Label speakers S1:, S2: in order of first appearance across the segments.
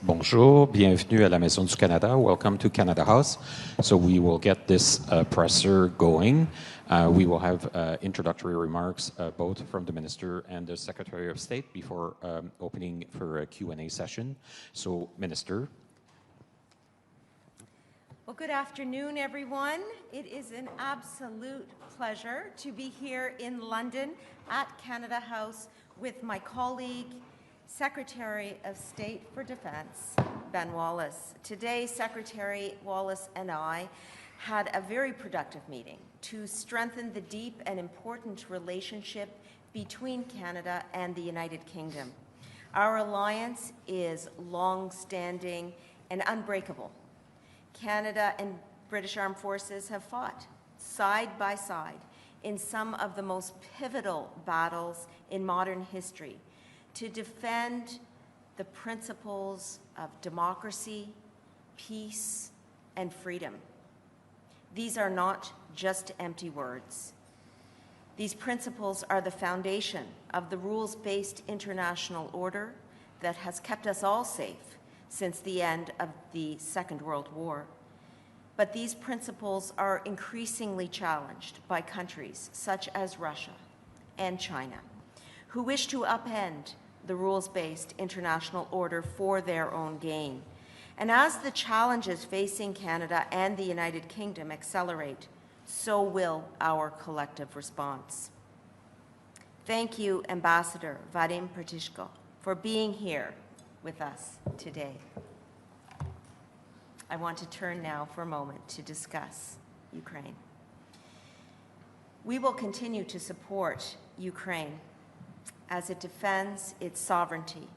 S1: Bonjour, bienvenue à la Maison du Canada. Welcome to Canada House. So we will get this presser going. We will have introductory remarks both from the Minister and the Secretary of State before opening for a Q&A session. So, Minister.
S2: Well, good afternoon, everyone. It is an absolute pleasure to be here in London at Canada House with my colleague, Secretary of State for Defence, Ben Wallace. Today, Secretary Wallace and I had a very productive meeting to strengthen the deep and important relationship between Canada and the United Kingdom. Our alliance is long-standing and unbreakable. Canada and British Armed Forces have fought side by side in some of the most pivotal battles in modern history to defend the principles of democracy, peace, and freedom. These are not just empty words. These principles are the foundation of the rules-based international order that has kept us all safe since the end of the Second World War. But these principles are increasingly challenged by countries such as Russia and China, who wish to upend the rules-based international order for their own gain. And as the challenges facing Canada and the United Kingdom accelerate, so will our collective response. Thank you, Ambassador Vadim Pertishko, for being here with us today. I want to turn now for a moment to discuss Ukraine. We will continue to support Ukraine as it defends its sovereignty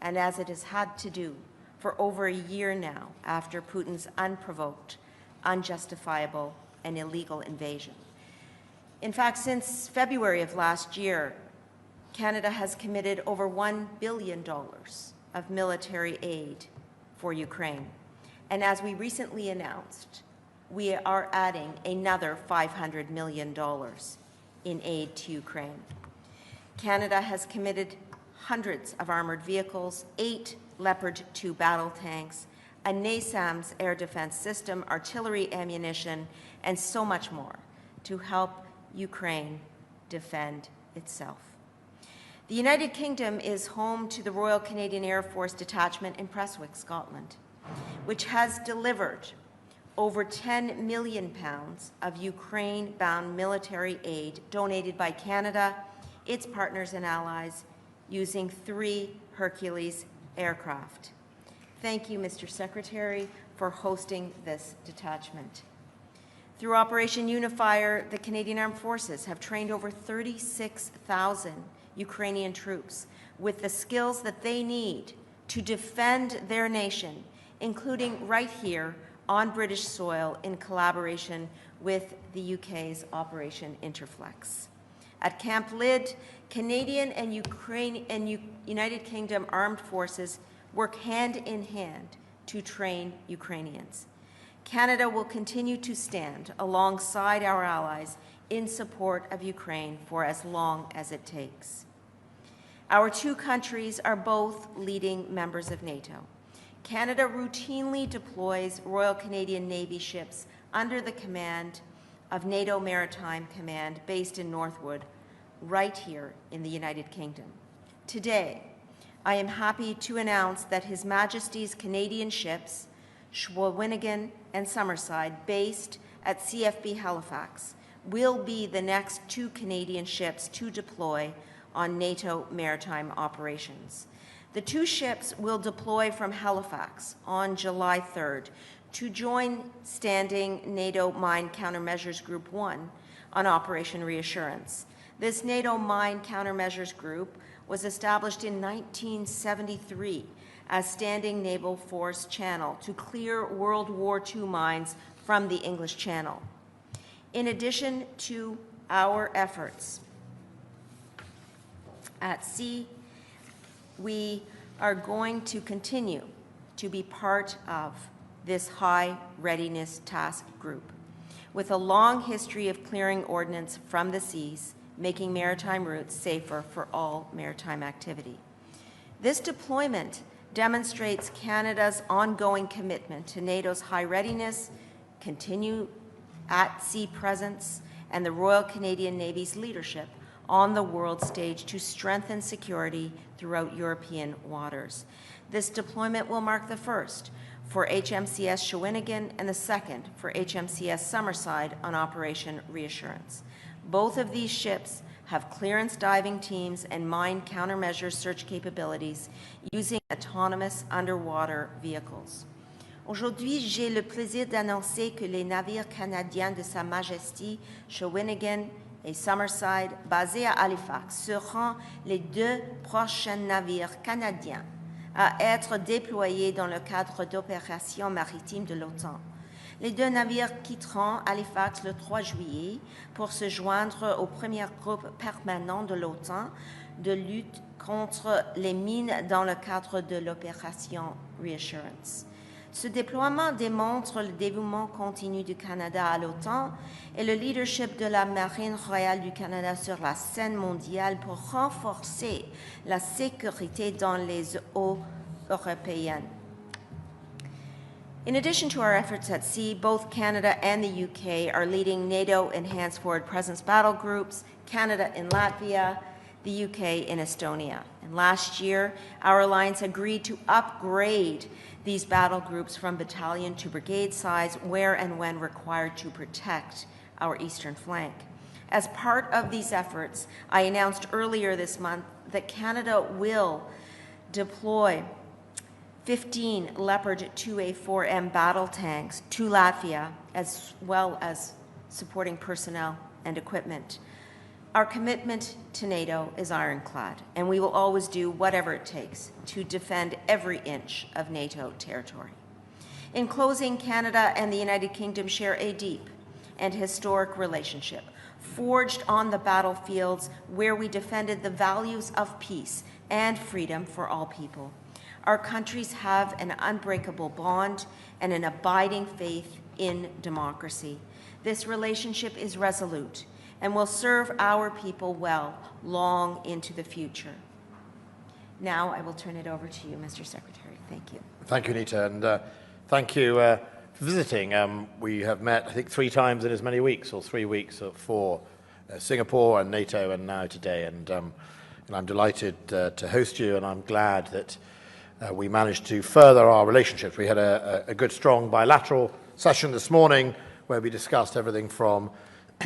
S2: and as it has had to do for over a year now after Putin's unprovoked, unjustifiable, and illegal invasion. In fact, since February of last year, Canada has committed over $1 billion of military aid for Ukraine. And as we recently announced, we are adding another $500 million in aid to Ukraine. Canada has committed hundreds of armored vehicles, 8 Leopard 2 battle tanks, a NASAMS air defense system, artillery ammunition, and so much more to help Ukraine defend itself. The United Kingdom is home to the Royal Canadian Air Force Detachment in Prestwick, Scotland, which has delivered over £10 million of Ukraine-bound military aid donated by Canada, its partners and allies, using 3 Hercules aircraft. Thank you, Mr. Secretary, for hosting this detachment. Through Operation Unifier, the Canadian Armed Forces have trained over 36,000 Ukrainian troops with the skills that they need to defend their nation, including right here on British soil in collaboration with the UK's Operation Interflex. At Camp Lyd, Canadian and United Kingdom armed forces work hand in hand to train Ukrainians. Canada will continue to stand alongside our allies in support of Ukraine for as long as it takes. Our two countries are both leading members of NATO. Canada routinely deploys Royal Canadian Navy ships under the command of NATO Maritime Command based in Northwood, right here in the United Kingdom. Today, I am happy to announce that His Majesty's Canadian ships, Shawinigan and Summerside, based at CFB Halifax, will be the next 2 Canadian ships to deploy on NATO maritime operations. The 2 ships will deploy from Halifax on July 3rd to join standing NATO Mine Countermeasures Group 1 on Operation Reassurance. This NATO Mine Countermeasures Group was established in 1973 as Standing Naval Force Channel to clear World War II mines from the English Channel. In addition to our efforts at sea, we are going to continue to be part of this high readiness task group with a long history of clearing ordnance from the seas, making maritime routes safer for all maritime activity. This deployment demonstrates Canada's ongoing commitment to NATO's high readiness, continued at-sea presence, and the Royal Canadian Navy's leadership on the world stage to strengthen security throughout European waters. This deployment will mark the first for HMCS Shawinigan and the second for HMCS Summerside on Operation Reassurance. Both of these ships have clearance diving teams and mine countermeasure search capabilities using autonomous underwater vehicles. Aujourd'hui, j'ai le plaisir d'annoncer que les navires canadiens de Sa Majesté Shawinigan et Summerside, basés à Halifax, seront les deux prochains navires canadiens à être déployés dans le cadre d'opérations maritimes de l'OTAN. Les deux navires quitteront Halifax le 3 juillet pour se joindre au premier groupe permanent de l'OTAN de lutte contre les mines dans le cadre de l'opération Reassurance. Ce déploiement démontre le dévouement continu du Canada à l'OTAN et le leadership de la Marine royale du Canada sur la scène mondiale pour renforcer la sécurité dans les eaux européennes. In addition to our efforts at sea, both Canada and the UK are leading NATO Enhanced Forward Presence battle groups, Canada in Latvia, the UK in Estonia. And last year, our alliance agreed to upgrade these battle groups from battalion to brigade size where and when required to protect our eastern flank. As part of these efforts, I announced earlier this month that Canada will deploy 15 Leopard 2A4M battle tanks to Latvia, as well as supporting personnel and equipment. Our commitment to NATO is ironclad, and we will always do whatever it takes to defend every inch of NATO territory. In closing, Canada and the United Kingdom share a deep and historic relationship, forged on the battlefields where we defended the values of peace and freedom for all people. Our countries have an unbreakable bond and an abiding faith in democracy. This relationship is resolute and will serve our people well long into the future. Now I will turn it over to you, Mr. Secretary. Thank you.
S3: Thank you, Anita, and thank you for visiting. We have met, I think, 3 times in as many weeks, or 3 weeks for Singapore and NATO, and now today. And I'm delighted to host you, and I'm glad that we managed to further our relationships. We had a good, strong bilateral session this morning where we discussed everything from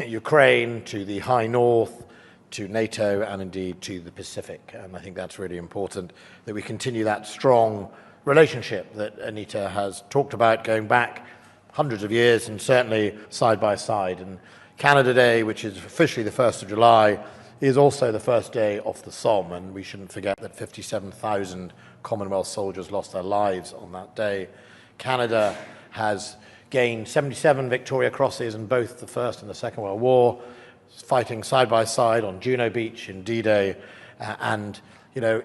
S3: Ukraine to the High North to NATO and indeed to the Pacific. And I think that's really important that we continue that strong relationship that Anita has talked about going back hundreds of years and certainly side by side. And Canada Day, which is officially the 1st of July, is also the first day off the Somme, and we shouldn't forget that 57,000 Commonwealth soldiers lost their lives on that day. Canada has gained 77 Victoria Crosses in both the First and the Second World War, fighting side by side on Juno Beach in D-Day, and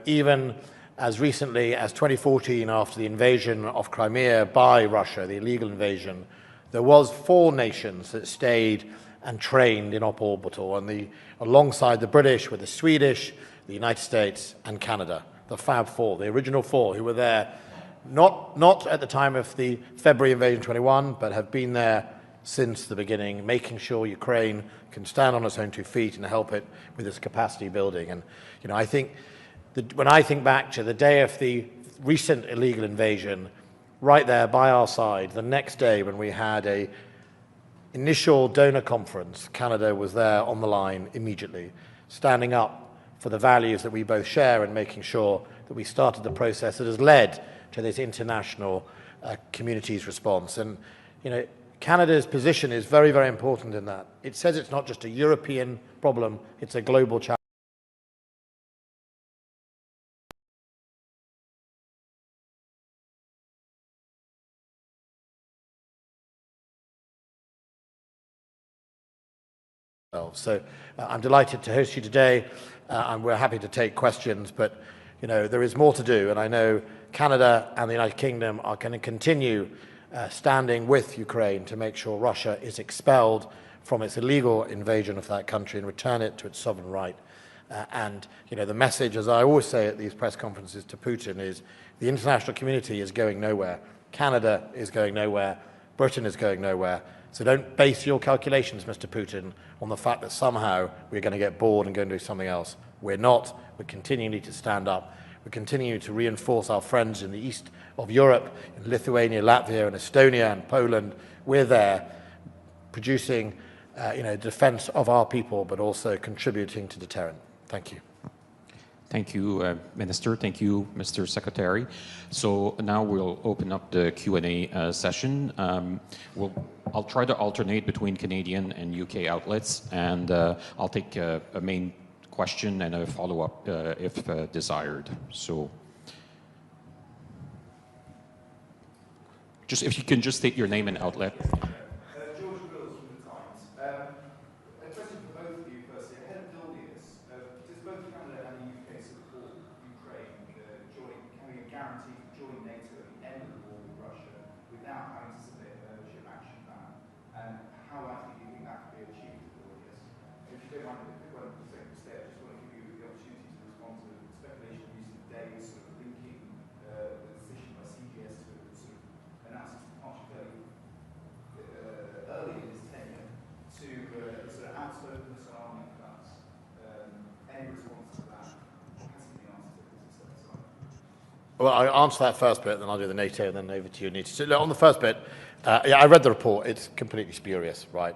S3: even as recently as 2014, after the invasion of Crimea by Russia, the illegal invasion, there was 4 nations that stayed and trained in op orbital, and alongside the British were the Swedish, the United States, and Canada, the Fab Four, the original 4 who were there not at the time of the February invasion 21, but have been there since the beginning, making sure Ukraine can stand on its own 2 feet and help it with its capacity building. And I think that when I think back to the day of the recent illegal invasion, right there by our side, the next day when we had a initial donor conference, Canada was there on the line immediately, standing up for the values that we both share and making sure that we started the process that has led to this international community's response. And Canada's position is very, very important in that. It says it's not just a European problem, it's a global challenge. So I'm delighted to host you today, and we're happy to take questions, but there is more to do, and I know Canada and the United Kingdom are going to continue standing with Ukraine to make sure Russia is expelled from its illegal invasion of that country and return it to its sovereign right. And, the message, as I always say at these press conferences to Putin, is the international community is going nowhere. Canada is going nowhere. Britain is going nowhere. So don't base your calculations, Mr. Putin, on the fact that somehow we're going to get bored and go and do something else. We're not. We're continuing to stand up. We're continuing to reinforce our friends in the east of Europe, in Lithuania, Latvia, and Estonia, and Poland. We're there, producing, defence of our people, but also contributing to deterrent. Thank you.
S1: Thank you, Minister. Thank you, Mr. Secretary. So now we'll open up the Q&A session. I'll try to alternate between Canadian and UK outlets, and I'll take a main question and a follow-up if desired. So if you can just state your name and outlet.
S3: Well, I'll answer that first bit, then I'll do the NATO, and then over to you, Anita. So, on the first bit, I read the report. It's completely spurious, right?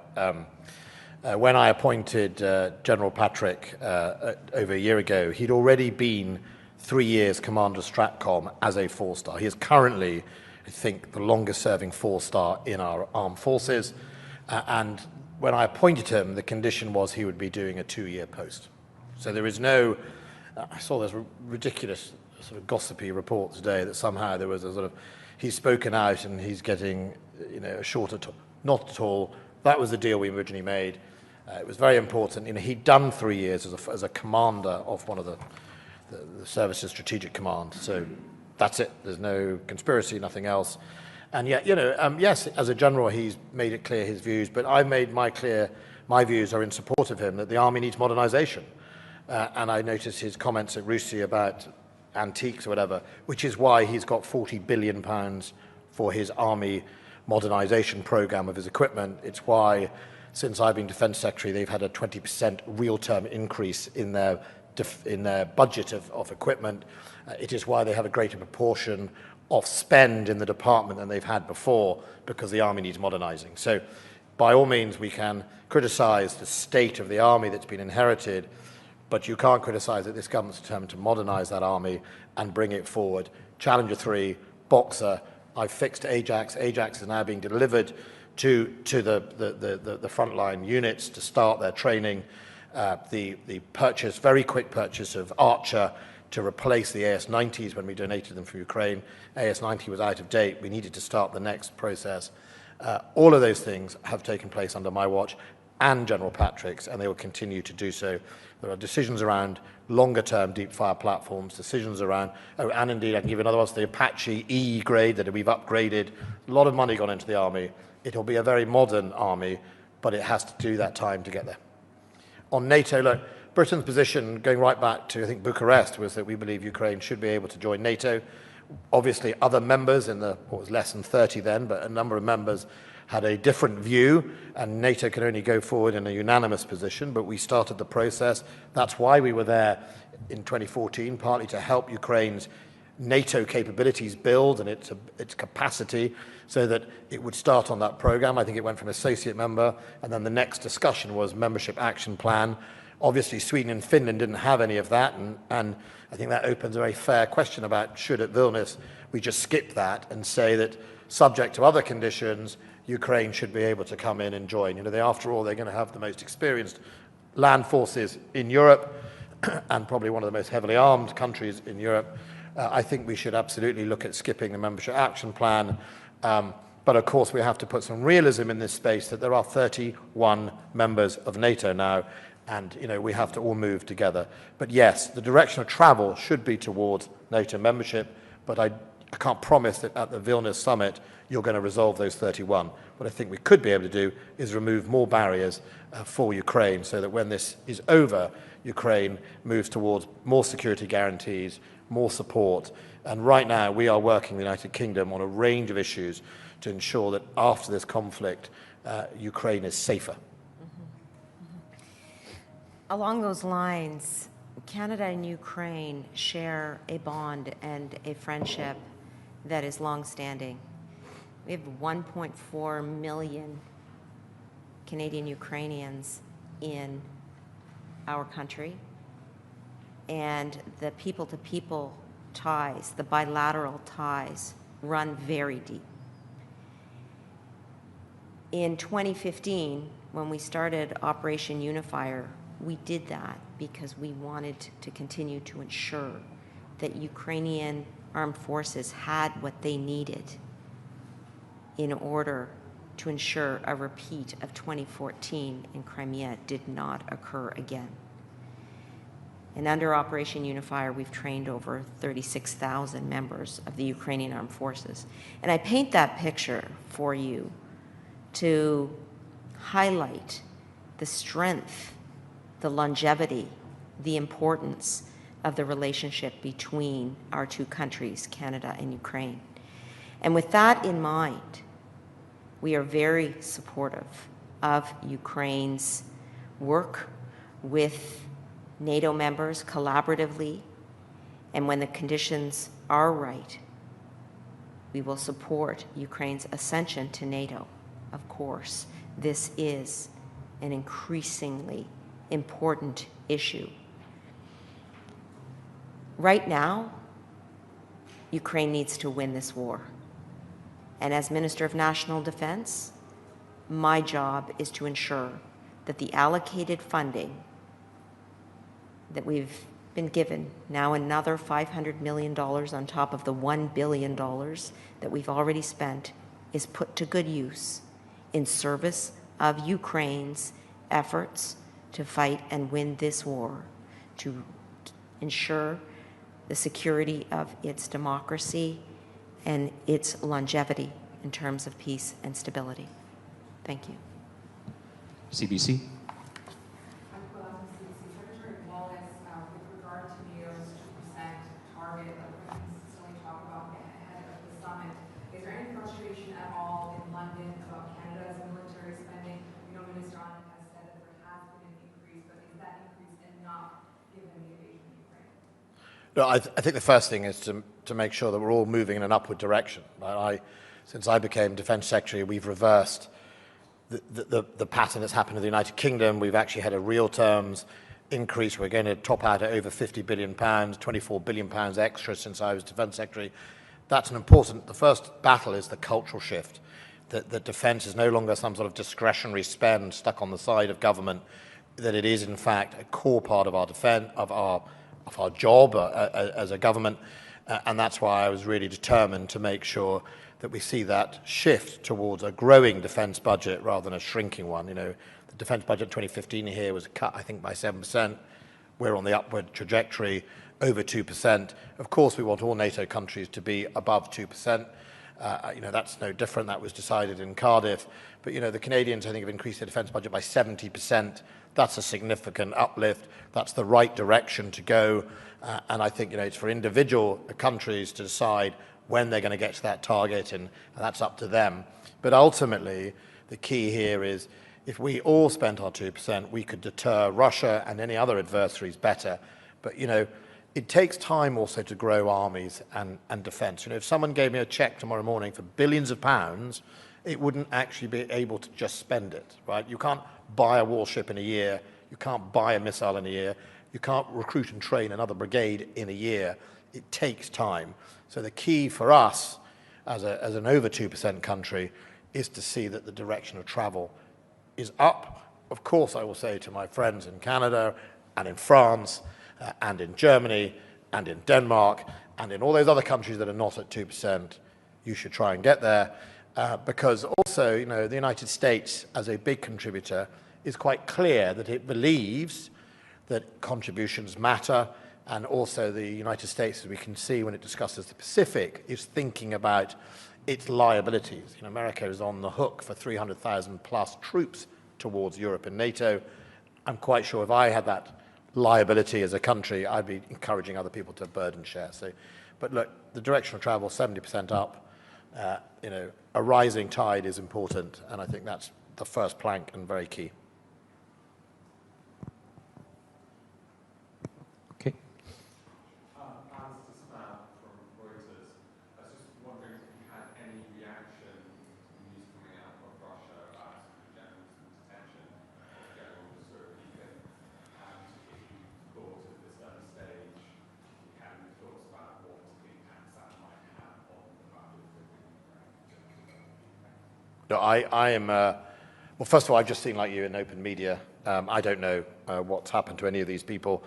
S3: When I appointed General Patrick over a year ago, he'd already been 3 years Commander Stratcom as a 4-star. He is currently, I think, the longest-serving 4-star in our armed forces. And when I appointed him, the condition was he would be doing a 2-year post. So there is no... I saw this ridiculous sort of gossipy report today that somehow there was a sort of, he's spoken out and he's getting, a shorter, not at all. That was the deal we originally made. It was very important. He'd done 3 years as a commander of one of the services strategic command. So that's it. There's no conspiracy, nothing else. And yet, yes, as a general, he's made it clear his views, but I've made my views are in support of him, that the army needs modernization. And I noticed his comments at Russia about antiques or whatever, which is why he's got £40 billion for his army modernization program of his equipment. It's why, since I've been Defence Secretary, they've had a 20% real-term increase in their budget of equipment. It is why they have a greater proportion of spend in the department than they've had before, because the army needs modernizing. So, by all means, we can criticize the state of the army that's been inherited, but you can't criticize that this government's determined to modernize that army and bring it forward. Challenger 3, Boxer, I've fixed Ajax. Ajax is now being delivered to the frontline units to start their training. The purchase, very quick purchase of Archer to replace the AS-90s when we donated them from Ukraine. AS-90 was out of date. We needed to start the next process. All of those things have taken place under my watch and General Patrick's, and they will continue to do so. There are decisions around longer-term deep-fire platforms, decisions around, and indeed I can give another one, the Apache E grade that we've upgraded. A lot of money gone into the army. It'll be a very modern army, but it has to do that time to get there. On NATO, look, Britain's position, going right back to, I think, Bucharest, was that we believe Ukraine should be able to join NATO. Obviously, other members in the, what was less than 30 then, but a number of members had a different view, and NATO can only go forward in a unanimous position, but we started the process. That's why we were there in 2014, partly to help Ukraine's NATO capabilities build and its capacity so that it would start on that program. I think it went from associate member, and then the next discussion was membership action plan. Obviously, Sweden and Finland didn't have any of that, and I think that opens a very fair question about should at Vilnius we just skip that and say that subject to other conditions, Ukraine should be able to come in and join. After all, they're going to have the most experienced land forces in Europe and probably one of the most heavily armed countries in Europe. I think we should absolutely look at skipping the membership action plan. But of course, we have to put some realism in this space that there are 31 members of NATO now, and we have to all move together. But yes, the direction of travel should be towards NATO membership, but I can't promise that at the Vilnius summit you're going to resolve those 31. What I think we could be able to do is remove more barriers for Ukraine so that when this is over, Ukraine moves towards more security guarantees, more support. And right now, we are working in the United Kingdom on a range of issues to ensure that after this conflict, Ukraine is safer.
S2: Along those lines, Canada and Ukraine share a bond and a friendship that is long-standing. We have 1.4 million Canadian Ukrainians in our country, and the people-to-people ties, the bilateral ties, run very deep. In 2015, when we started Operation Unifier, we did that because we wanted to continue to ensure that Ukrainian armed forces had what they needed in order to ensure a repeat of 2014 in Crimea did not occur again. And under Operation Unifier, we've trained over 36,000 members of the Ukrainian armed forces. And I paint that picture for you to highlight the strength, the longevity, the importance of the relationship between our two countries, Canada and Ukraine. And with that in mind, we are very supportive of Ukraine's work with NATO members collaboratively, and when the conditions are right, we will support Ukraine's ascension to NATO. Of course, this is an increasingly important issue. Right now, Ukraine needs to win this war. And as Minister of National Defense, my job is to ensure that the allocated funding that we've been given, now another $500 million on top of the $1 billion that we've already spent, is put to good use in service of Ukraine's efforts to fight and win this war, to ensure the security of its democracy and its longevity in terms of peace and stability. Thank you.
S1: CBC.
S4: Secretary Wallace, with regard to NATO's 2% target that we consistently talk about ahead of the summit, is there any frustration at all in London about Canada's military spending? We know Minister Anand has said that there has been an increase, but is that increase enough given the invasion of Ukraine?
S3: No, I think the first thing is to make sure that we're all moving in an upward direction. Since I became Defence Secretary, we've reversed the pattern that's happened in the United Kingdom. We've actually had a real terms increase. We're going to top out at over £50 billion, £24 billion extra since I was Defence Secretary. That's an important, the first battle is the cultural shift, that defence is no longer some sort of discretionary spend stuck on the side of government, that it is in fact a core part of our defence, of our job as a government, and that's why I was really determined to make sure that we see that shift towards a growing defence budget rather than a shrinking one. You know, the defence budget in 2015 here was cut, I think, by 7%. We're on the upward trajectory, over 2%. Of course, we want all NATO countries to be above 2%. You know, that's no different. That was decided in Cardiff. But, you know, the Canadians, I think, have increased their defence budget by 70%. That's a significant uplift. That's the right direction to go. And I think, you know, it's for individual countries to decide when they're going to get to that target, and that's up to them. But ultimately, the key here is if we all spent our 2%, we could deter Russia and any other adversaries better. But, you know, it takes time also to grow armies and defence. You know, if someone gave me a cheque tomorrow morning for billions of pounds, it wouldn't actually be able to just spend it, right? You can't buy a warship in a year. You can't buy a missile in a year. You can't recruit and train another brigade in a year. It takes time. So the key for us as an over 2% country is to see that the direction of travel is up. Of course, I will say to my friends in Canada and in France and in Germany and in Denmark and in all those other countries that are not at 2%, you should try and get there. Because also, you know, the United States, as a big contributor, is quite clear that it believes that contributions matter, and also the United States, as we can see when it discusses the Pacific, is thinking about its liabilities. You know, America is on the hook for 300,000 plus troops towards Europe and NATO. I'm quite sure if I had that liability as a country, I'd be encouraging other people to burden share. So, but look, the direction of travel, 70% up, you know, a rising tide is important, and I think that's the first plank and very key.
S1: Okay.
S3: No, I am, well, first of all, I've just seen, like you, in open media. I don't know what's happened to any of these people.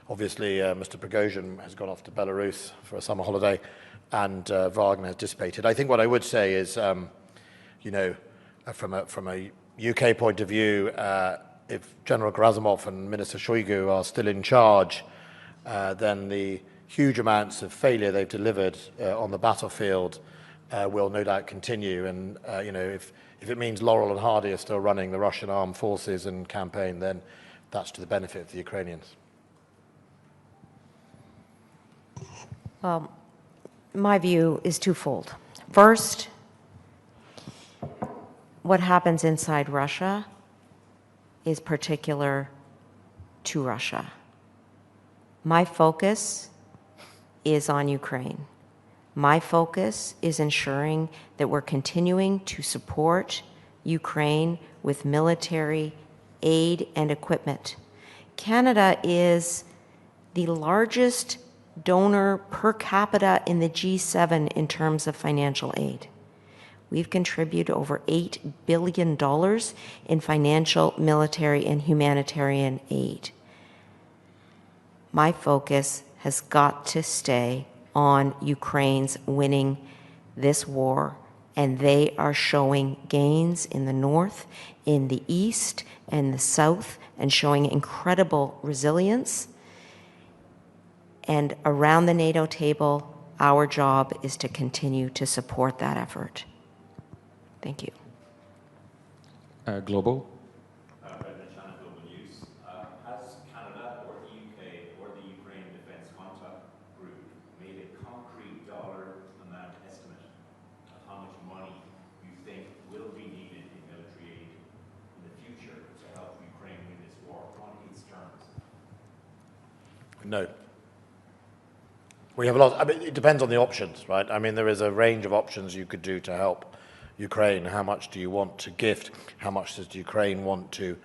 S3: Obviously, Mr. Prigozhin has gone off to Belarus for a summer holiday, and Wagner has dissipated. I think what I would say is, you know, from a UK point of view, if General Gerasimov and Minister Shoigu are still in charge, then the huge amounts of failure they've delivered on the battlefield will no doubt continue. And, you know, if it means Laurel and Hardy are still running the Russian armed forces and campaign, then that's to the benefit of the Ukrainians.
S2: Well, my view is twofold. First, what happens inside Russia is particular to Russia. My focus is on Ukraine. My focus is ensuring that we're continuing to support Ukraine with military aid and equipment. Canada is the largest donor per capita in the G7 in terms of financial aid. We've contributed over $8 billion in financial, military, and humanitarian aid. My focus has got to stay on Ukraine's winning this war, and they are showing gains in the north, in the east, and the south, and showing incredible resilience. And around the NATO table, our job is to continue to support that effort. Thank you.
S1: Global.
S5: President Anand, Global News. Has Canada or the UK or the Ukraine Defence Contact Group made a concrete dollar amount estimate of how much money you think will be needed in military aid in the future to help Ukraine win this war on its terms?
S3: No. We have a lot. I mean, it depends on the options, right? I mean, there is a range of options you could do to help Ukraine. How much do you want to gift? How much does Ukraine want to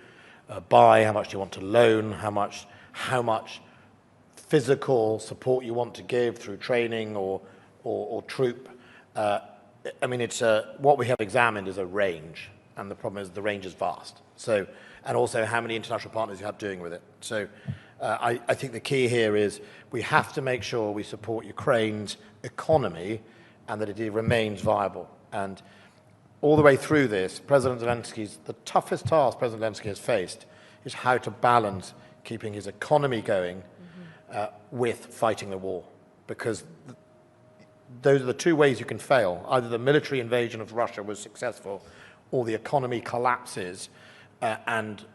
S3: buy? How much do you want to loan? How much physical support you want to give through training or troop? I mean, it's what we have examined is a range, and the problem is the range is vast. So, and also how many international partners you have doing with it. So, I think the key here is we have to make sure we support Ukraine's economy and that it remains viable. And all the way through this, the toughest task President Zelensky has faced is how to balance keeping his economy going with fighting the war. Because those are the two ways you can fail. Either the military invasion of Russia was successful, or the economy collapses and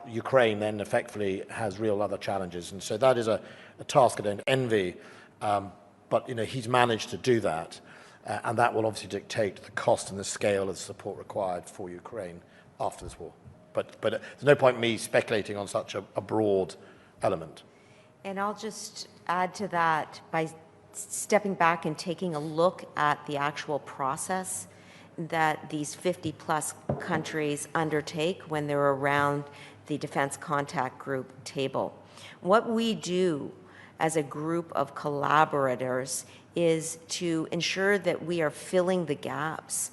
S3: Ukraine then effectively has real other challenges. And so that is a task I don't envy, but you know, he's managed to do that. And that will obviously dictate the cost and the scale of the support required for Ukraine after this war. But there's no point me speculating on such a broad element.
S2: And I'll just add to that by stepping back and taking a look at the actual process that these 50-plus countries undertake when they're around the Defense Contact Group table. What we do as a group of collaborators is to ensure that we are filling the gaps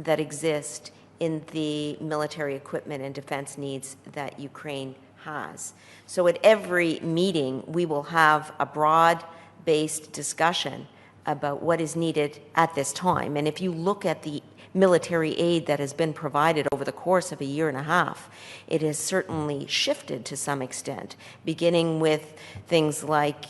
S2: that exist in the military equipment and defense needs that Ukraine has. So at every meeting, we will have a broad-based discussion about what is needed at this time. And if you look at the military aid that has been provided over the course of a year and a half, it has certainly shifted to some extent, beginning with things like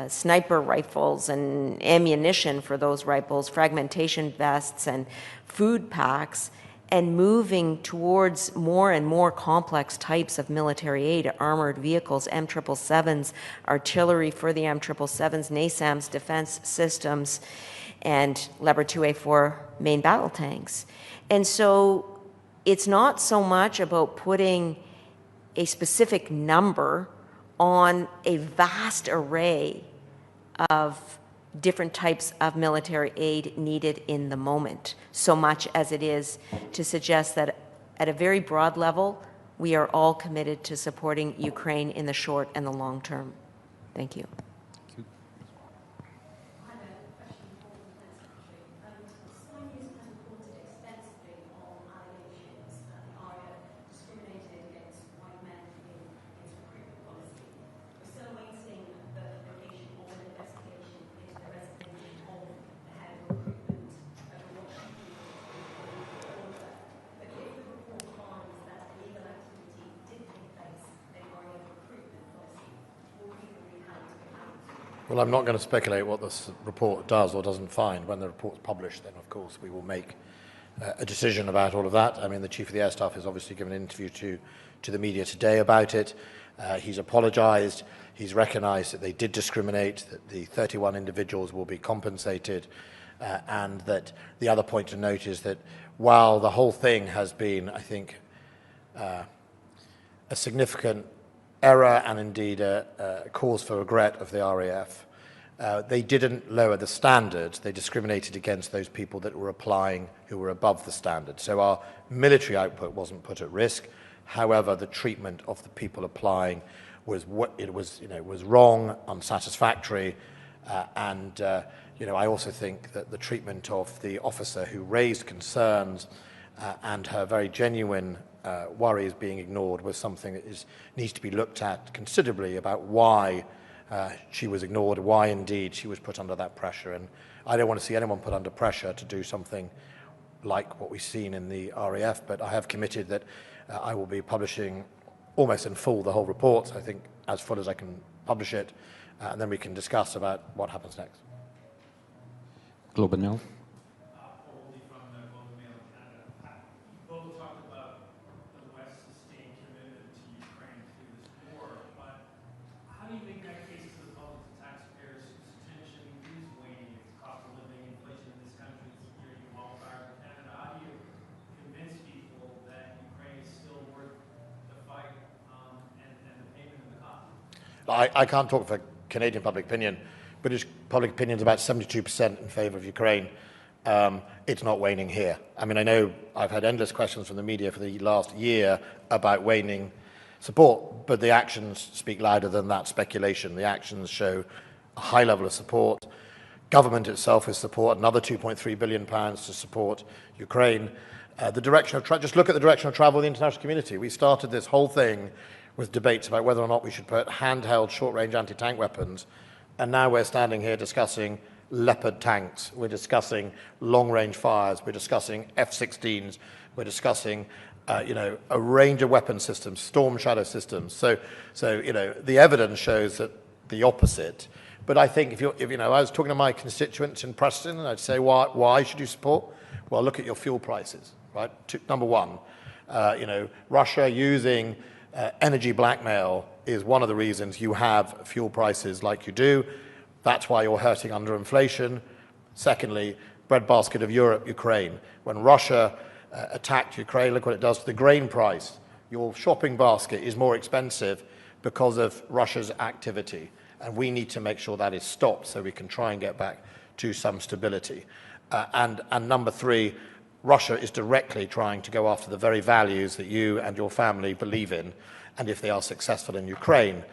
S2: sniper rifles and ammunition for those rifles, fragmentation vests and food packs, and moving towards more and more complex types of military aid, armored vehicles, M777s, artillery for the M777s, NASAMS, defense systems, and Leopard 2A4 main battle tanks. And so it's not so much about putting a specific number on a vast array of different types of military aid needed in the moment, so much as it is to suggest that at a very broad level, we are all committed to supporting Ukraine in the short and the long term. Thank you.
S3: Well, I'm not going to speculate what this report does or doesn't find. When the report's published, then, of course, we will make a decision about all of that. I mean, the Chief of the Air Staff has obviously given an interview to the media today about it. He's apologised. He's recognised that they did discriminate, that the 31 individuals will be compensated, and that the other point to note is that while the whole thing has been, I think, a significant error and indeed a cause for regret of the RAF, they didn't lower the standards. They discriminated against those people that were applying who were above the standard. So our military output wasn't put at risk. However, the treatment of the people applying was wrong, unsatisfactory, and I also think that the treatment of the officer who raised concerns and her very genuine worries being ignored was something that needs to be looked at considerably about why she was ignored, why indeed she was put under that pressure. And I don't want to see anyone put under pressure to do something like what we've seen in the RAF, but I have committed that I will be publishing almost in full the whole report, I think as full as I can publish it, and then we can discuss about what happens next.
S1: Globe and Mail.
S3: I can't talk for Canadian public opinion. British public opinion is about 72% in favour of Ukraine. It's not waning here. I mean, I know I've had endless questions from the media for the last year about waning support, but the actions speak louder than that speculation. The actions show a high level of support. Government itself is support, another £2.3 billion to support Ukraine. The direction of just look at the direction of travel of the international community. We started this whole thing with debates about whether or not we should put handheld short-range anti-tank weapons, and now we're standing here discussing Leopard tanks, we're discussing long-range fires, we're discussing F-16s, we're discussing a range of weapon systems, storm shadow systems. So the evidence shows that the opposite. But I think if I was talking to my constituents in Preston, and I'd say, why should you support? Well, look at your fuel prices, right? Number one, Russia using energy blackmail is one of the reasons you have fuel prices like you do. That's why you're hurting under inflation. Secondly, breadbasket of Europe, Ukraine. When Russia attacked Ukraine, look what it does to the grain price. Your shopping basket is more expensive because of Russia's activity. And we need to make sure that is stopped so we can try and get back to some stability. And number three, Russia is directly trying to go after the very values that you and your family believe in. And if they are successful in Ukraine,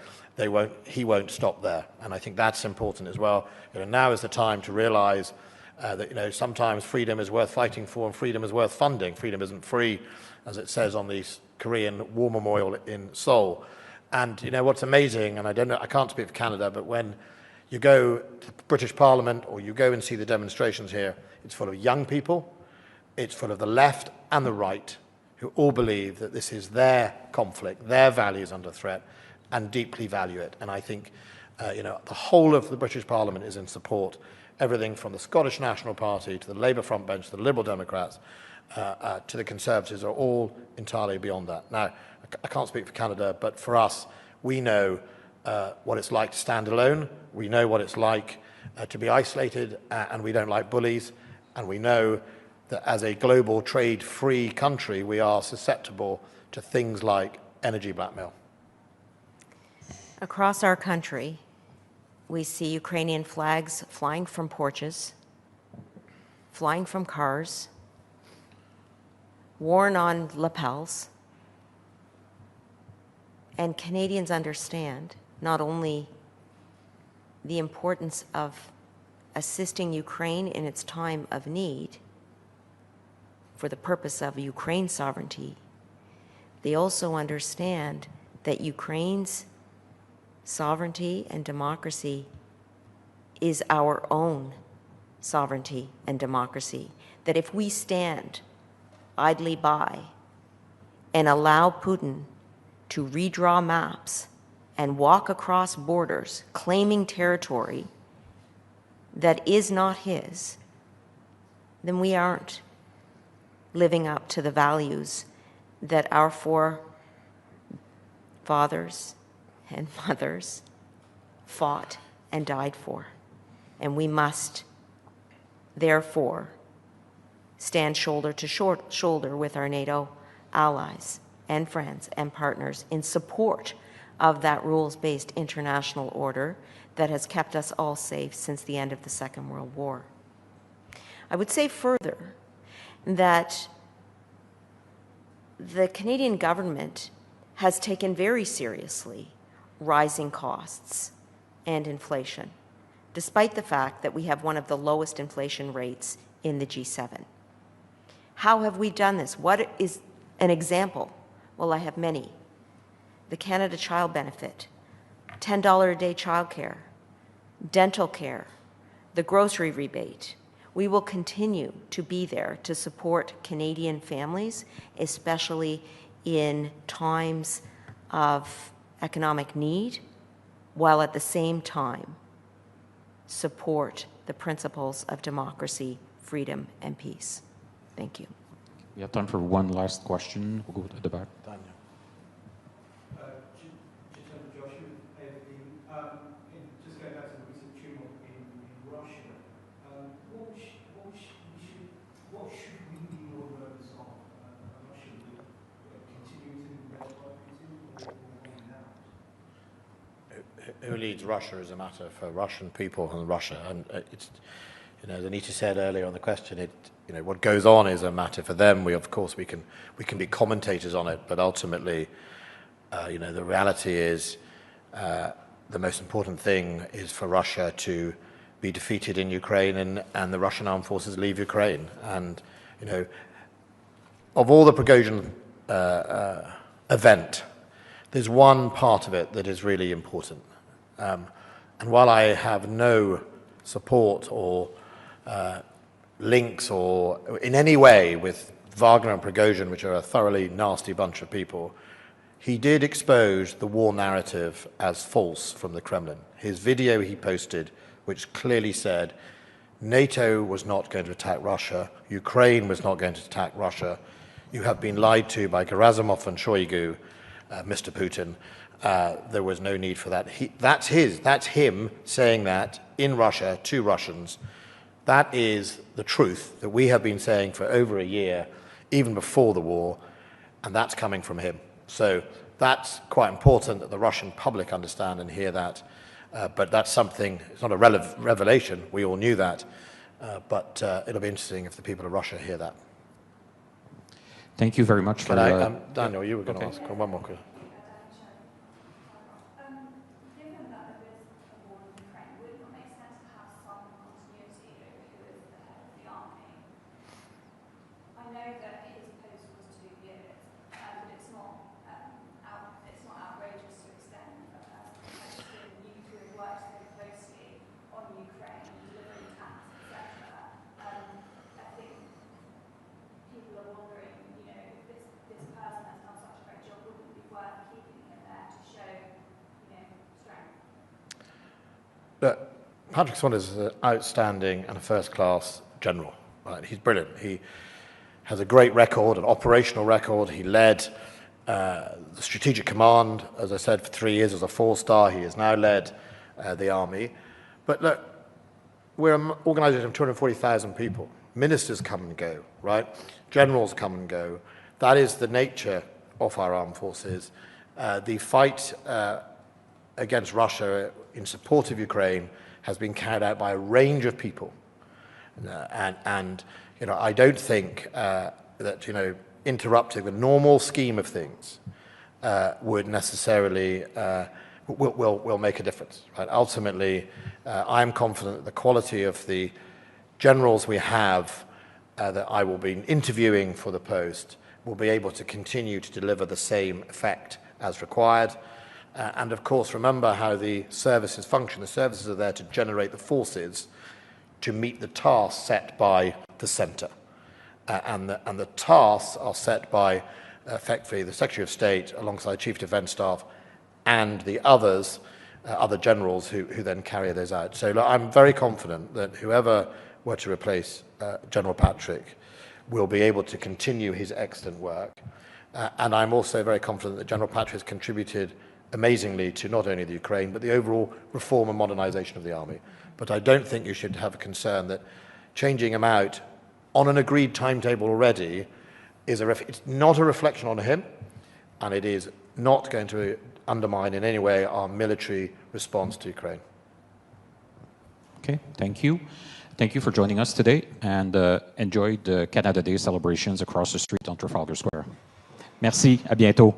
S3: he won't stop there. And I think that's important as well. Now is the time to realize that sometimes freedom is worth fighting for and freedom is worth funding. Freedom isn't free, as it says on the Korean War Memorial in Seoul. And what's amazing, and I can't speak for Canada, but when you go to the British Parliament or you go and see the demonstrations here, it's full of young people, it's full of the left and the right, who all believe that this is their conflict, their values under threat, and deeply value it. And I think the whole of the British Parliament is in support. everything from the Scottish National Party to the Labour frontbench, to the Liberal Democrats, to the Conservatives, are all entirely beyond that. Now, I can't speak for Canada, but for us, we know what it's like to stand alone. We know what it's like to be isolated, and we don't like bullies. And we know that as a global trade-free country, we are susceptible to things like energy blackmail.
S2: Across our country, we see Ukrainian flags flying from porches, flying from cars, worn on lapels. And Canadians understand not only the importance of assisting Ukraine in its time of need for the purpose of Ukraine's sovereignty, they also understand that Ukraine's sovereignty and democracy is our own sovereignty and democracy. That if we stand idly by and allow Putin to redraw maps and walk across borders claiming territory that is not his, then we aren't living up to the values that our forefathers and mothers fought and died for. And we must, therefore, stand shoulder to shoulder with our NATO allies and friends and partners in support of that rules-based international order that has kept us all safe since the end of the Second World War. I would say further that the Canadian government has taken very seriously rising costs and inflation, despite the fact that we have one of the lowest inflation rates in the G7. How have we done this? What is an example? Well, I have many. The Canada Child Benefit, $10 a day childcare, dental care, the grocery rebate. We will continue to be there to support Canadian families, especially in times of economic need, while at the same time support the principles of democracy, freedom, and peace. Thank you.
S1: We have time for one last question. We'll go to the back.
S3: Daniel.
S6: Just going back to the recent tumult in Russia, what should we be more nervous of? Russia continue to red by Putin or now?
S3: Who leads Russia is a matter for Russian people and Russia, and it's, as Anita said earlier on the question, what goes on is a matter for them. Of course, we can be commentators on it, but ultimately, the reality is the most important thing is for Russia to be defeated in Ukraine and the Russian armed forces leave Ukraine. And of all the Prigozhin event, there's one part of it that is really important. And while I have no support or links or in any way with Wagner and Prigozhin, which are a thoroughly nasty bunch of people, he did expose the war narrative as false from the Kremlin. His video he posted, which clearly said NATO was not going to attack Russia, Ukraine was not going to attack Russia, you have been lied to by Gerasimov and Shoigu, Mr. Putin. There was no need for that. That's him saying that in Russia to Russians. That is the truth that we have been saying for over a year, even before the war, and that's coming from him. So that's quite important that the Russian public understand and hear that. But that's something, it's not a revelation, we all knew that, but it'll be interesting if the people of Russia hear that.
S1: Thank you very much for
S3: Daniel, you were going to ask one more question. Patrick Saunders is an outstanding and a first-class general. Right? He's brilliant. He has a great record, an operational record. He led the Strategic Command, as I said, for 3 years as a 4-star. He has now led the army. But look, we're an organisation of 240,000 people. Ministers come and go, right? Generals come and go. That is the nature of our armed forces. The fight against Russia in support of Ukraine has been carried out by a range of people. And you know, I don't think that, you know, interrupting the normal scheme of things would necessarily will make a difference. Right? Ultimately, I'm confident that the quality of the generals we have that I will be interviewing for the post will be able to continue to deliver the same effect as required. And of course, remember how the services function. The services are there to generate the forces to meet the tasks set by the centre. And the tasks are set by, effectively, the Secretary of State alongside Chief Defence Staff and the others, other generals who then carry those out. So look, I'm very confident that whoever were to replace General Patrick will be able to continue his excellent work. And I'm also very confident that General Patrick has contributed amazingly to not only the Ukraine, but the overall reform and modernisation of the army. But I don't think you should have a concern that changing him out on an agreed timetable already is it's not a reflection on him, and it is not going to undermine in any way our military response to Ukraine.
S1: Okay, thank you. Thank you for joining us today, and enjoy the Canada Day celebrations across the street on Trafalgar Square. Merci, à bientôt.